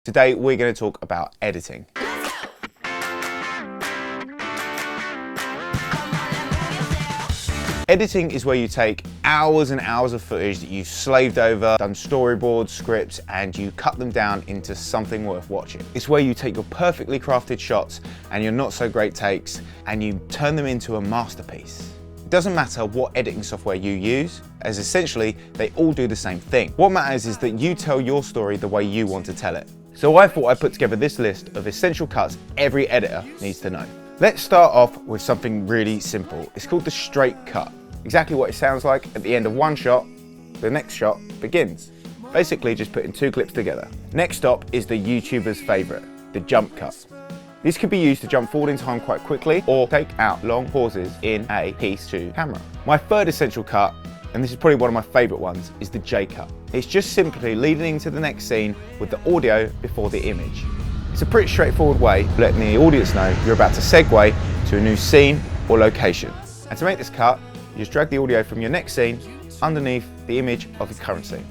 Today we're going to talk about editing. Editing is where you take hours and hours of footage that you've slaved over, done storyboards, scripts, and you cut them down into something worth watching. It's where you take your perfectly crafted shots and your not so great takes and you turn them into a masterpiece. It doesn't matter what editing software you use, as essentially they all do the same thing. What matters is that you tell your story the way you want to tell it. So I thought I'd put together this list of essential cuts every editor needs to know. Let's start off with something really simple. It's called the straight cut. Exactly what it sounds like. At the end of one shot, the next shot begins. Basically just putting two clips together. Next up is the YouTuber's favorite, the jump cut. This could be used to jump forward in time quite quickly or take out long pauses in a piece to camera. My third essential cut, and this is probably one of my favorite ones, is the J cut. It's just simply leading into the next scene with the audio before the image. It's a pretty straightforward way of letting the audience know you're about to segue to a new scene or location. And to make this cut, you just drag the audio from your next scene underneath the image of the current scene.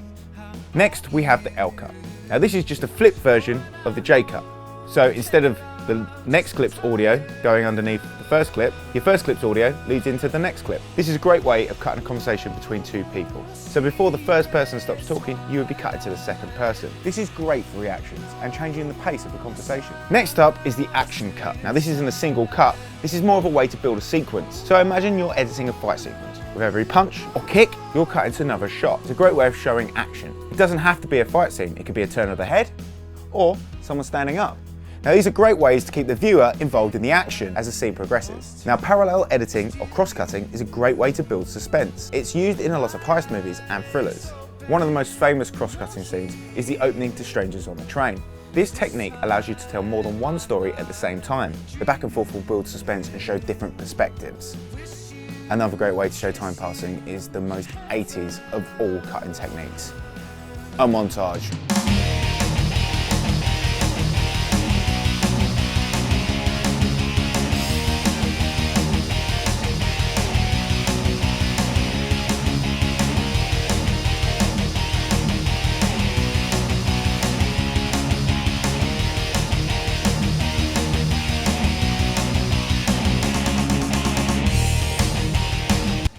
Next, we have the L cut. Now this is just a flipped version of the J cut. So instead of the next clip's audio going underneath the first clip, your first clip's audio leads into the next clip. This is a great way of cutting a conversation between two people. So before the first person stops talking, you would be cutting to the second person. This is great for reactions and changing the pace of the conversation. Next up is the action cut. Now this isn't a single cut, this is more of a way to build a sequence. So imagine you're editing a fight sequence. With every punch or kick, you're cutting to another shot. It's a great way of showing action. It doesn't have to be a fight scene, it could be a turn of the head or someone standing up. Now these are great ways to keep the viewer involved in the action as the scene progresses. Now parallel editing or cross-cutting is a great way to build suspense. It's used in a lot of heist movies and thrillers. One of the most famous cross-cutting scenes is the opening to Strangers on the Train. This technique allows you to tell more than one story at the same time. The back and forth will build suspense and show different perspectives. Another great way to show time passing is the most 80s of all cutting techniques, a montage.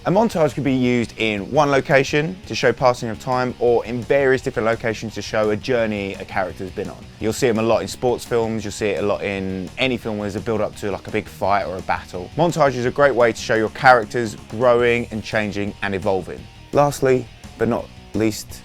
A montage can be used in one location to show passing of time or in various different locations to show a journey a character's been on. You'll see them a lot in sports films, you'll see it a lot in any film where there's a build up to like a big fight or a battle. Montage is a great way to show your characters growing and changing and evolving. Last but not least,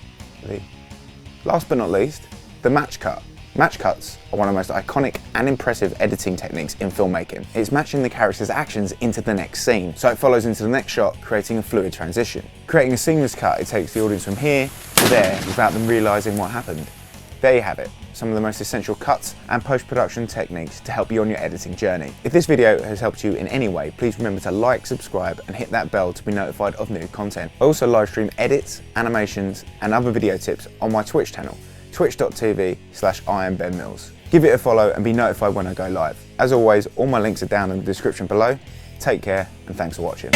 the match cut. Match cuts are one of the most iconic and impressive editing techniques in filmmaking. It's matching the character's actions into the next scene, so it follows into the next shot, creating a fluid transition. Creating a seamless cut, it takes the audience from here to there without them realising what happened. There you have it, some of the most essential cuts and post-production techniques to help you on your editing journey. If this video has helped you in any way, please remember to like, subscribe and hit that bell to be notified of new content. I also live stream edits, animations and other video tips on my Twitch channel, twitch.tv/IamBenMills. Give it a follow and be notified when I go live. As always, all my links are down in the description below. Take care and thanks for watching.